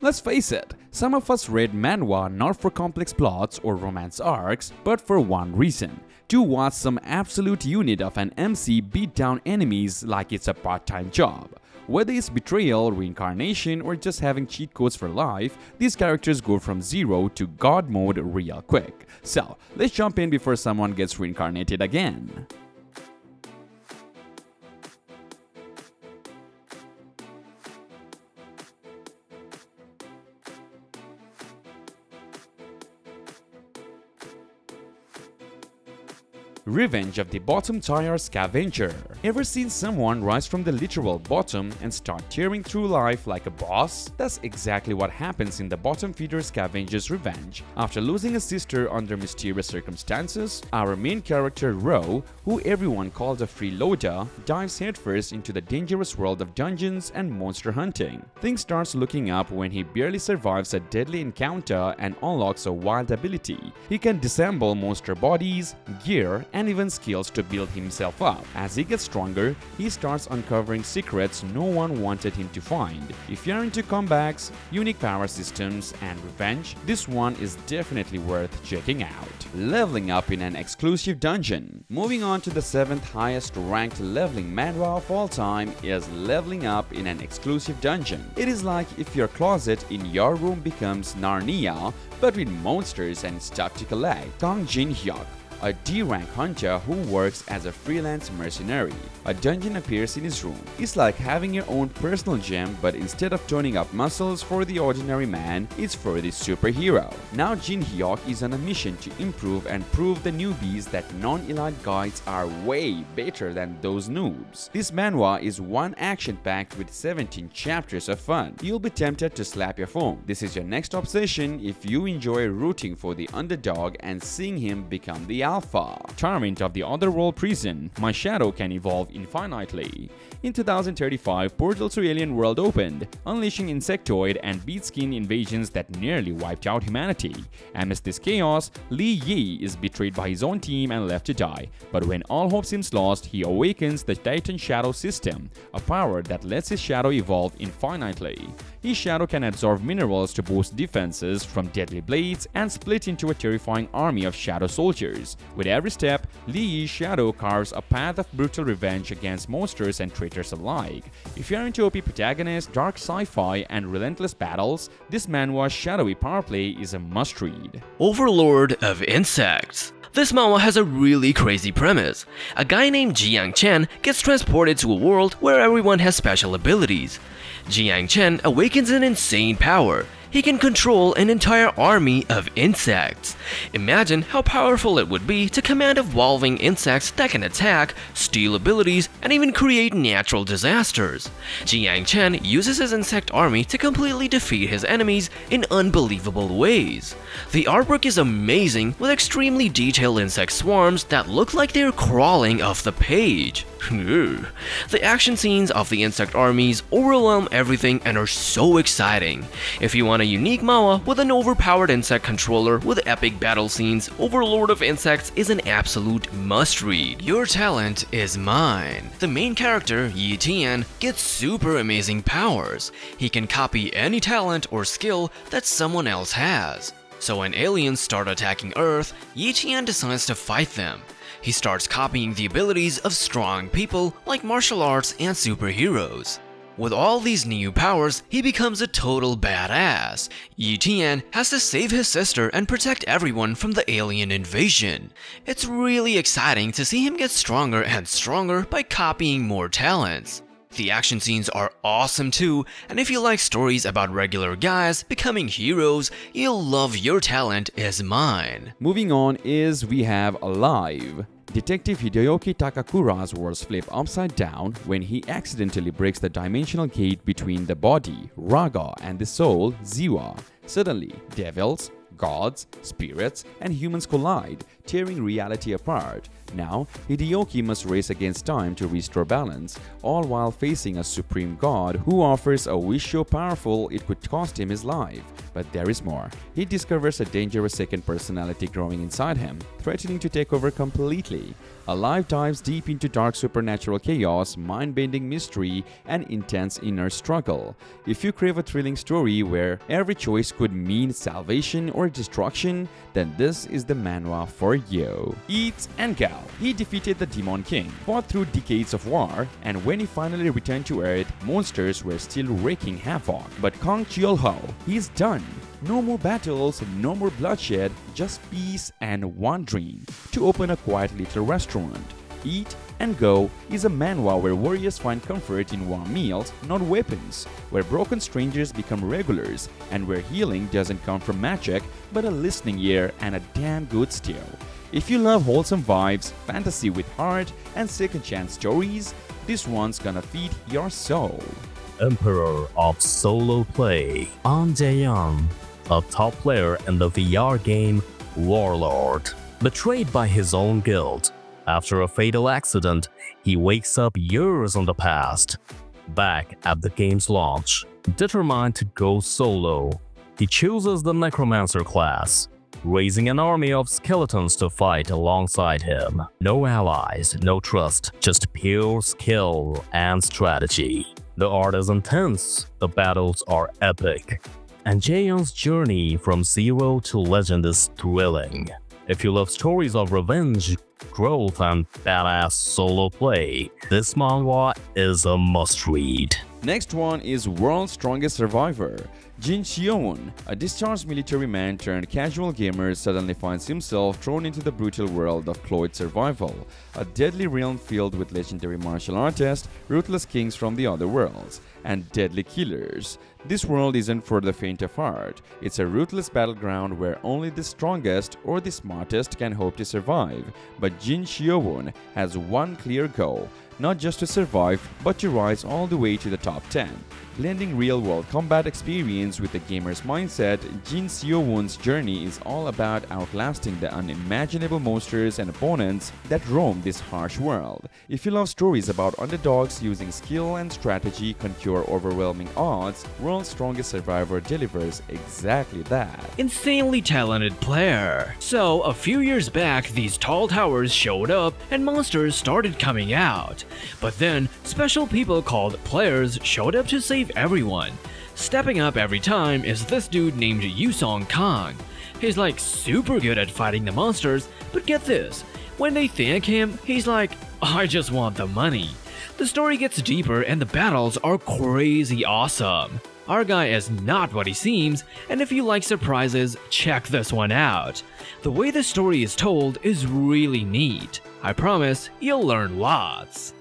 Let's face it, some of us read manhwa not for complex plots or romance arcs, but for one reason: to watch some absolute unit of an MC beat down enemies like it's a part-time job. Whether it's betrayal, reincarnation, or just having cheat codes for life, these characters go from zero to god mode real quick. So, let's jump in before someone gets reincarnated again. Revenge of the Bottom Tier Scavenger. Ever seen someone rise from the literal bottom and start tearing through life like a boss? That's exactly what happens in the bottom feeder Scavenger's revenge. After losing a sister under mysterious circumstances, our main character Ro, who everyone calls a freeloader, dives headfirst into the dangerous world of dungeons and monster hunting. Things starts looking up when he barely survives a deadly encounter and unlocks a wild ability. He can disassemble monster bodies, gear, and even skills to build himself up. As he gets stronger, he starts uncovering secrets no one wanted him to find. If you're into comebacks, unique power systems, and revenge, this one is definitely worth checking out. Leveling up in an exclusive dungeon. Moving on to the 7th highest ranked leveling manhwa of all time is leveling up in an exclusive dungeon. It is like if your closet in your room becomes Narnia, but with monsters and stuff to collect. Sung Jin-Woo, a D-rank hunter who works as a freelance mercenary. A dungeon appears in his room. It's like having your own personal gym, but instead of turning up muscles for the ordinary man, it's for the superhero. Now Jin-Hyuk is on a mission to improve and prove the newbies that non-elite guides are way better than those noobs. This manhwa is one action-packed with 17 chapters of fun. You'll be tempted to slap your phone. This is your next obsession if you enjoy rooting for the underdog and seeing him become the alpha. Torment of the Otherworld Prison. My shadow can evolve infinitely. In 2035, portals to Alien World opened, unleashing insectoid and beat-skin invasions that nearly wiped out humanity. Amidst this chaos, Lee Yi is betrayed by his own team and left to die. But when all hope seems lost, he awakens the Titan Shadow System, a power that lets his shadow evolve infinitely. His shadow can absorb minerals to boost defenses from deadly blades and split into a terrifying army of shadow soldiers. With every step, Lee Yi's shadow carves a path of brutal revenge against monsters and traitors alike. If you're into OP protagonists, dark sci-fi, and relentless battles, this manhwa's shadowy power play is a must-read. Overlord of Insects. This manhwa has a really crazy premise. A guy named Jiang Chen gets transported to a world where everyone has special abilities. Jiang Chen awakens an insane power. He can control an entire army of insects. Imagine how powerful it would be to command evolving insects that can attack, steal abilities, and even create natural disasters. Jiang Chen uses his insect army to completely defeat his enemies in unbelievable ways. The artwork is amazing, with extremely detailed insect swarms that look like they're crawling off the page. The action scenes of the insect armies overwhelm everything and are so exciting. If you want a unique manhwa with an overpowered insect controller with epic battle scenes, Overlord of Insects is an absolute must-read. Your talent is mine. The main character, Yi Tian, gets super amazing powers. He can copy any talent or skill that someone else has. So when aliens start attacking Earth, Yi Tian decides to fight them. He starts copying the abilities of strong people like martial arts and superheroes. With all these new powers, he becomes a total badass. Yi Tian has to save his sister and protect everyone from the alien invasion. It's really exciting to see him get stronger and stronger by copying more talents. The action scenes are awesome too, and if you like stories about regular guys becoming heroes, you'll love Your Talent Is Mine. Moving on is we have Alive. Detective Hideyuki Takakura's worlds flip upside down when he accidentally breaks the dimensional gate between the body, Raga, and the soul, Ziwa. Suddenly, devils, gods, spirits, and humans collide, tearing reality apart. Now, Hideyuki must race against time to restore balance, all while facing a supreme god who offers a wish so powerful it could cost him his life. But there is more. He discovers a dangerous second personality growing inside him, threatening to take over completely. Alive dives deep into dark supernatural chaos, mind-bending mystery, and intense inner struggle. If you crave a thrilling story where every choice could mean salvation or destruction, then this is the manhwa for you. Eat and Go. He defeated the Demon King, fought through decades of war, and when he finally returned to Earth, monsters were still wreaking havoc. But Kang Cheol-ho, he's done. No more battles, no more bloodshed, just peace and one dream: to open a quiet little restaurant. Eat and Go is a manhwa where warriors find comfort in warm meals, not weapons, where broken strangers become regulars, and where healing doesn't come from magic but a listening ear and a damn good stew. If you love wholesome vibes, fantasy with heart, and second chance stories, this one's gonna feed your soul. Emperor of Solo Play, An Jae-young, a top player in the VR game Overlord. Betrayed by his own guild, after a fatal accident, he wakes up years in the past. Back at the game's launch, determined to go solo, he chooses the Necromancer class, raising an army of skeletons to fight alongside him. No allies, no trust, just pure skill and strategy. The art is intense, the battles are epic, and Jae-young's journey from zero to legend is thrilling. If you love stories of revenge, growth, and badass solo play, this manhwa is a must-read. Next one is World's Strongest Survivor. Jin Seon, a discharged military man turned casual gamer, suddenly finds himself thrown into the brutal world of cloyed survival, a deadly realm filled with legendary martial artists, ruthless kings from the other worlds, and deadly killers. This world isn't for the faint of heart. It's a ruthless battleground where only the strongest or the smartest can hope to survive. But Jin Seon has one clear goal: not just to survive, but to rise all the way to the top 10. Blending real-world combat experience with the gamer's mindset, Jin Seowon's journey is all about outlasting the unimaginable monsters and opponents that roam this harsh world. If you love stories about underdogs using skill and strategy conquer overwhelming odds, World's Strongest Survivor delivers exactly that. Insanely talented player. So, a few years back, these tall towers showed up and monsters started coming out. But then, special people called players showed up to save everyone. Stepping up every time is this dude named Yong Kong. He's like super good at fighting the monsters, but get this, when they thank him, he's like, I just want the money. The story gets deeper and the battles are crazy awesome. Our guy is not what he seems, and if you like surprises, check this one out. The way the story is told is really neat. I promise you'll learn lots.